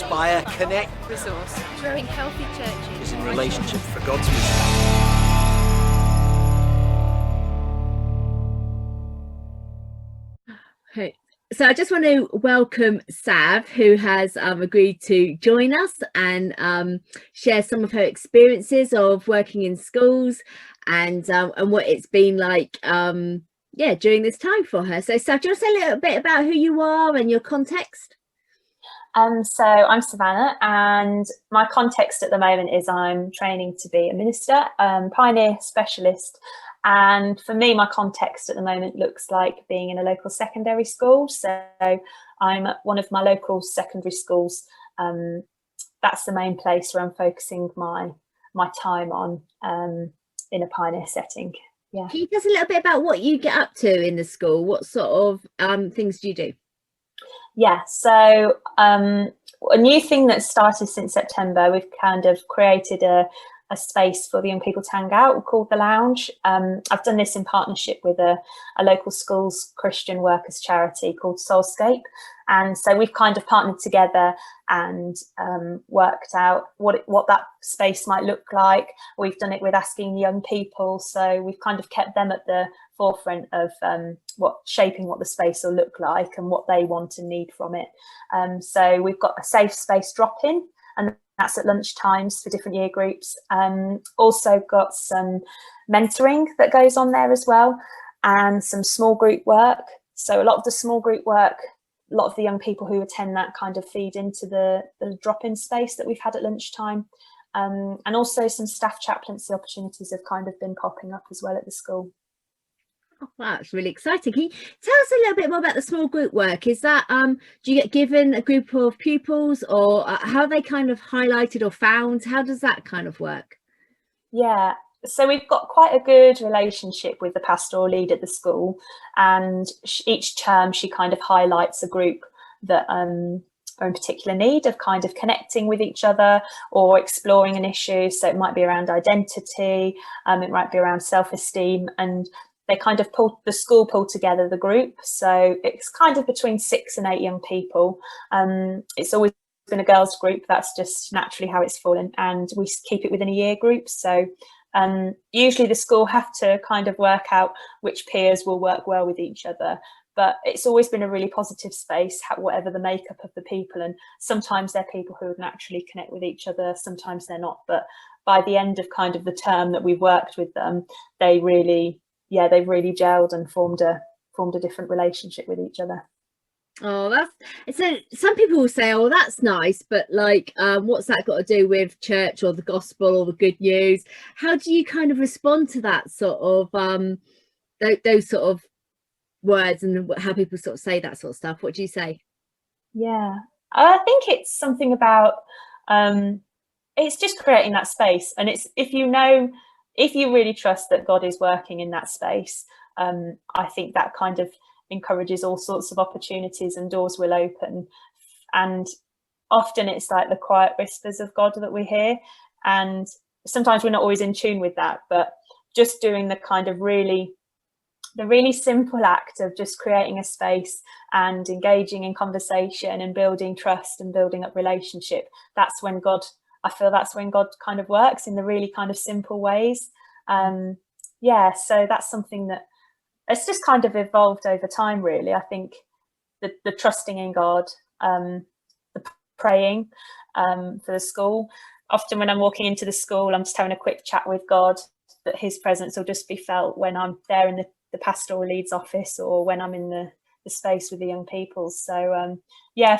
inspire, connect, resource, growing healthy churches is in relationship for God's mission. Okay. So I just want to welcome Sav, who has agreed to join us and share some of her experiences of working in schools and what it's been like during this time for her. So Sav, do you want to say a little bit about who you are and your context? So I'm Savannah, and my context at the moment is I'm training to be a minister, pioneer specialist. And for me, my context at the moment looks like being in a local secondary school. So I'm at one of my local secondary schools. That's the main place where I'm focusing my time on in a pioneer setting. Yeah. Can you tell us a little bit about what you get up to in the school? What sort of things do you do? Yeah, so a new thing that started since September, we've kind of created a space for the young people to hang out called the Lounge. I've done this in partnership with a local schools Christian workers charity called Soulscape. And so we've kind of partnered together and worked out what that space might look like. We've done it with asking young people. So we've kind of kept them at the forefront of shaping what the space will look like and what they want and need from it. So we've got a safe space drop-in, and that's at lunch times for different year groups. Also got some mentoring that goes on there as well, and some small group work. So a lot of the small group work, a lot of the young people who attend that kind of feed into the drop-in space that we've had at lunchtime. And also some staff chaplaincy opportunities have kind of been popping up as well at the school. Oh, wow, that's really exciting. Can you tell us a little bit more about the small group work? Is that do you get given a group of pupils, or how are they kind of highlighted or found? How does that kind of work? Yeah, so we've got quite a good relationship with the pastoral lead at the school, and each term she kind of highlights a group that are in particular need of kind of connecting with each other or exploring an issue. So it might be around identity, it might be around self-esteem, and they kind of the school pulled together the group. So it's kind of between 6 and 8 young people. It's always been a girls group. That's just naturally how it's fallen. And we keep it within a year group. So usually the school have to kind of work out which peers will work well with each other. But it's always been a really positive space, whatever the makeup of the people. And sometimes they're people who would naturally connect with each other. Sometimes they're not. But by the end of kind of the term that we've worked with them, they've really gelled and formed a different relationship with each other. Oh, that's so. Some people will say, "Oh, that's nice," but like, what's that got to do with church or the gospel or the good news? How do you kind of respond to that sort of those sort of words and how people sort of say that sort of stuff? What do you say? Yeah, I think it's something about it's just creating that space, and it's if you really trust that God is working in that space, I think that kind of encourages all sorts of opportunities and doors will open. And often it's like the quiet whispers of God that we hear. And sometimes we're not always in tune with that, but just doing the kind of really simple act of just creating a space and engaging in conversation and building trust and building up relationship. I feel that's when God kind of works in the really kind of simple ways. So that's something that it's just kind of evolved over time, really. I think the trusting in God, the praying for the school. Often when I'm walking into the school, I'm just having a quick chat with God, that his presence will just be felt when I'm there in the pastoral lead's office or when I'm in the space with the young people. So,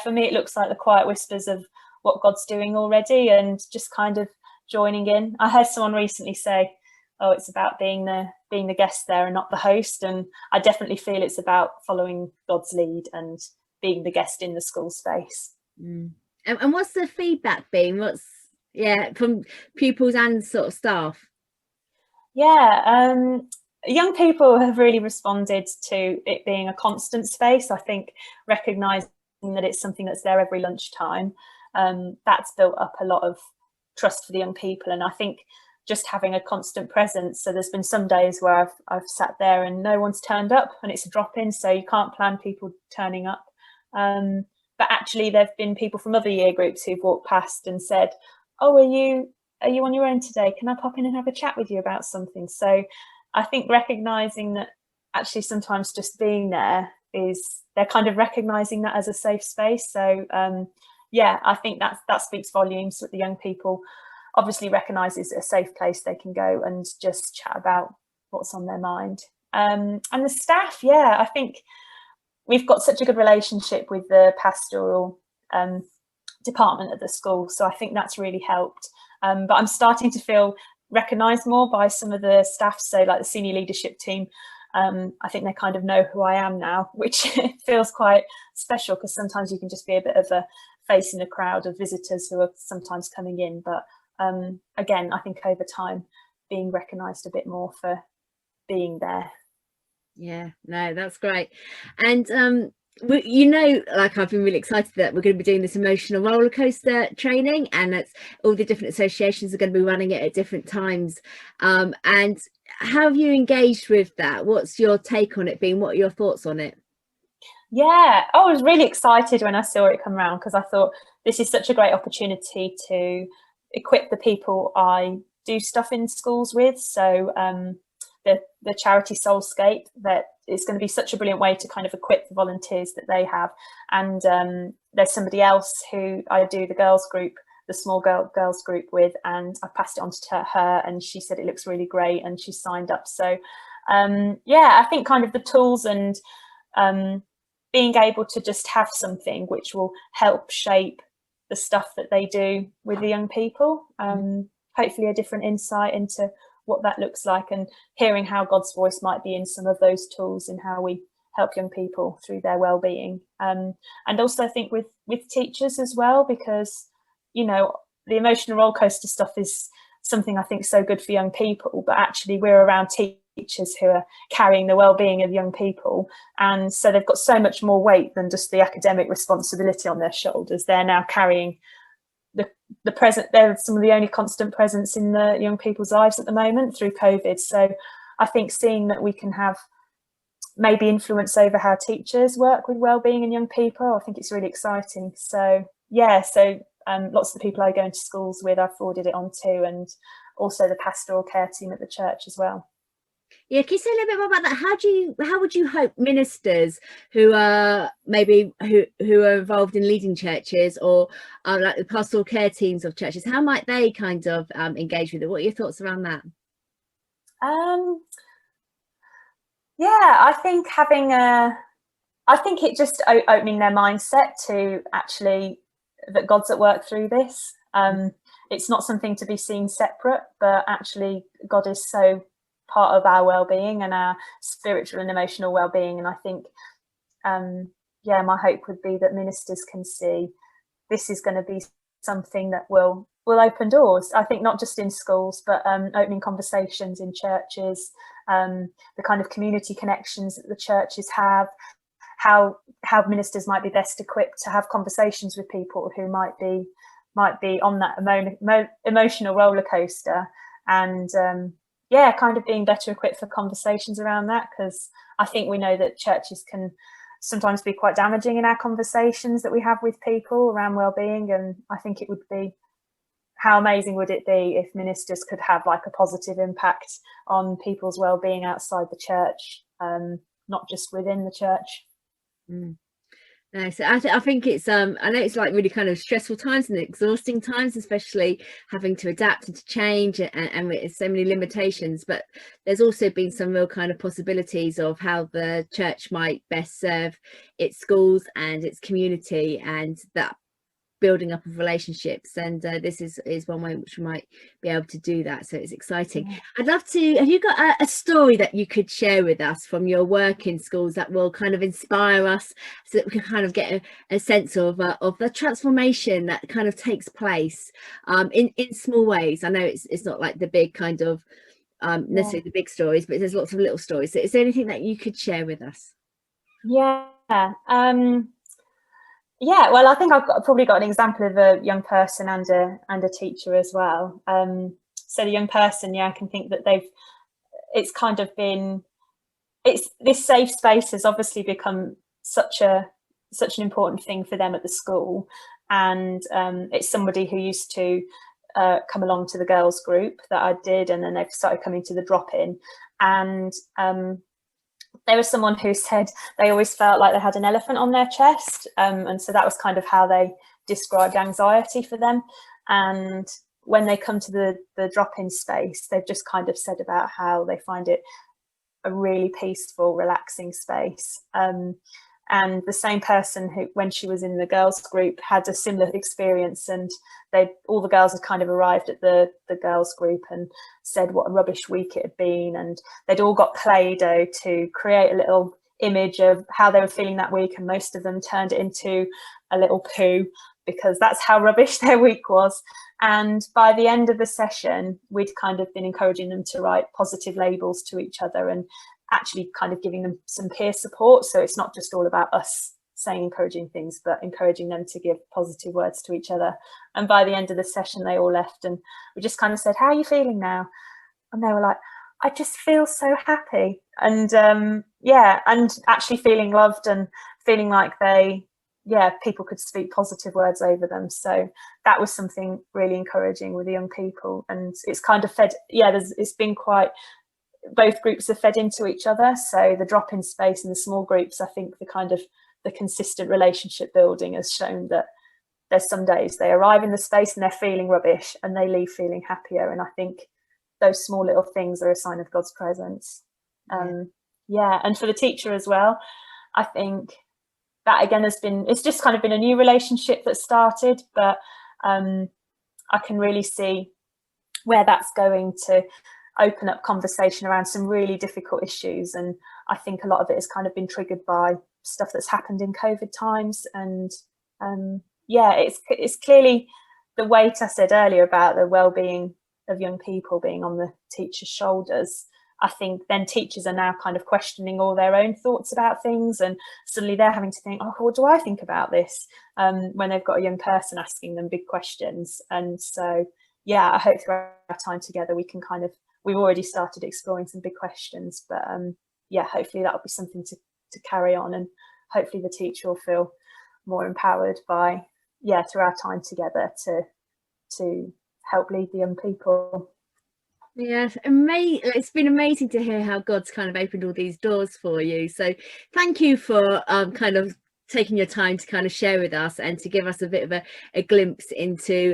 for me, it looks like the quiet whispers of what God's doing already and just kind of joining in. I heard someone recently say, "Oh, it's about being the guest there and not the host." And I definitely feel it's about following God's lead and being the guest in the school space. And what's the feedback been? From pupils and sort of staff? Young people have really responded to it being a constant space. I think recognising that it's something that's there every lunchtime, that's built up a lot of trust for the young people. And I think just having a constant presence. So there's been some days where I've sat there and no one's turned up and it's a drop-in, so you can't plan people turning up. but actually there have been people from other year groups who've walked past and said, oh, are you on your own today? Can I pop in and have a chat with you about something? So I think recognising that actually sometimes just being there they're kind of recognising that as a safe space. So I think that speaks volumes that the young people obviously recognise it's a safe place they can go and just chat about what's on their mind. And the staff, I think we've got such a good relationship with the pastoral department at the school, so I think that's really helped. But I'm starting to feel recognised more by some of the staff, so like the senior leadership team. I think they kind of know who I am now, which feels quite special, because sometimes you can just be a bit of a face in a crowd of visitors who are sometimes coming in. But again, I think over time being recognised a bit more for being there. Yeah, no, that's great. And like, I've been really excited that we're going to be doing this emotional rollercoaster training, and that's all the different associations are going to be running it at different times. And how have you engaged with that? What's your take on it been? What are your thoughts on it? Yeah, I was really excited when I saw it come around, because I thought this is such a great opportunity to equip the people I do stuff in schools with. So the charity Soulscape, that is going to be such a brilliant way to kind of equip the volunteers that they have. And there's somebody else who I do the girls group, the small girls group with, and I passed it on to her, and she said it looks really great, and she signed up. So I think kind of the tools and being able to just have something which will help shape the stuff that they do with the young people, hopefully a different insight into what that looks like, and hearing how God's voice might be in some of those tools and how we help young people through their well-being. And also I think with teachers as well, because the emotional rollercoaster stuff is something I think so good for young people, but actually we're around teachers who are carrying the well-being of young people, and so they've got so much more weight than just the academic responsibility on their shoulders. They're now carrying the present. They're some of the only constant presence in the young people's lives at the moment through COVID. So I think seeing that we can have maybe influence over how teachers work with well-being in young people, I think it's really exciting. So lots of the people I go into schools with, I've forwarded it on to, and also the pastoral care team at the church as well. Yeah, can you say a little bit more about that? How would you hope ministers who are maybe who are involved in leading churches, or like the pastoral care teams of churches, how might they kind of engage with it? What are your thoughts around that? I think I think it just opening their mindset to actually that God's at work through this. It's not something to be seen separate, but actually God is so part of our well-being and our spiritual and emotional well-being. And I think my hope would be that ministers can see this is going to be something that will open doors. I think not just in schools, but opening conversations in churches, the kind of community connections that the churches have, how ministers might be best equipped to have conversations with people who might be on that emotional roller coaster, and kind of being better equipped for conversations around that, because I think we know that churches can sometimes be quite damaging in our conversations that we have with people around well-being. And I think it would be, how amazing would it be if ministers could have like a positive impact on people's well-being outside the church, not just within the church. No, so I think it's I know it's like really kind of stressful times and exhausting times, especially having to adapt and to change and with so many limitations, but there's also been some real kind of possibilities of how the church might best serve its schools and its community, and that building up of relationships, and this is one way in which we might be able to do that. So it's exciting. Yeah. I'd love to, have you got a story that you could share with us from your work in schools that will kind of inspire us, so that we can kind of get a sense of the transformation that kind of takes place in small ways? I know it's not like the big kind of necessarily the big stories, but there's lots of little stories. So is there anything that you could share with us? Well, I think I've probably got an example of a young person and a teacher as well. So the young person, I can think that it's kind of been, this safe space has obviously become such a such an important thing for them at the school. And it's somebody who used to come along to the girls group that I did, and then they've started coming to the drop-in. And there was someone who said they always felt like they had an elephant on their chest, and so that was kind of how they described anxiety for them. And when they come to the drop-in space, they've just kind of said about how they find it a really peaceful, relaxing space. And the same person who, when she was in the girls group, had a similar experience, and all the girls had kind of arrived at the girls group and said what a rubbish week it had been, and they'd all got Play-Doh to create a little image of how they were feeling that week, and most of them turned it into a little poo, because that's how rubbish their week was. And by the end of the session, we'd kind of been encouraging them to write positive labels to each other, and actually kind of giving them some peer support. So it's not just all about us saying encouraging things, but encouraging them to give positive words to each other. And by the end of the session, they all left, and we just kind of said, how are you feeling now? And they were like, I just feel so happy. And and actually feeling loved, and feeling like people could speak positive words over them. So that was something really encouraging with the young people. And it's kind of fed, it's been quite, both groups have fed into each other. So the drop-in space and the small groups, I think the consistent relationship building has shown that there's some days they arrive in the space and they're feeling rubbish, and they leave feeling happier. And I think those small little things are a sign of God's presence. And for the teacher as well, I think that again it's just kind of been a new relationship that started, but I can really see where that's going to open up conversation around some really difficult issues. And I think a lot of it has kind of been triggered by stuff that's happened in COVID times. And it's clearly the weight I said earlier about the well-being of young people being on the teacher's shoulders. I think then teachers are now kind of questioning all their own thoughts about things, and suddenly they're having to think, oh, what do I think about this? When they've got a young person asking them big questions. And so, I hope through our time together we can we've already started exploring some big questions, but hopefully that'll be something to carry on, and hopefully the teacher will feel more empowered by, through our time together to help lead the young people. Yes, it's been amazing to hear how God's kind of opened all these doors for you. So thank you for kind of taking your time to kind of share with us and to give us a bit of a glimpse into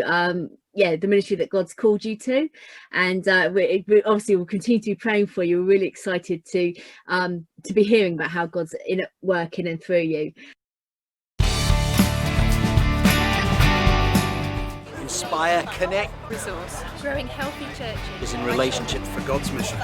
the ministry that God's called you to. And we obviously will continue to be praying for you. We're really excited to be hearing about how God's working and through you. Inspire, connect, Resource. Growing healthy churches. is in relationship for God's mission.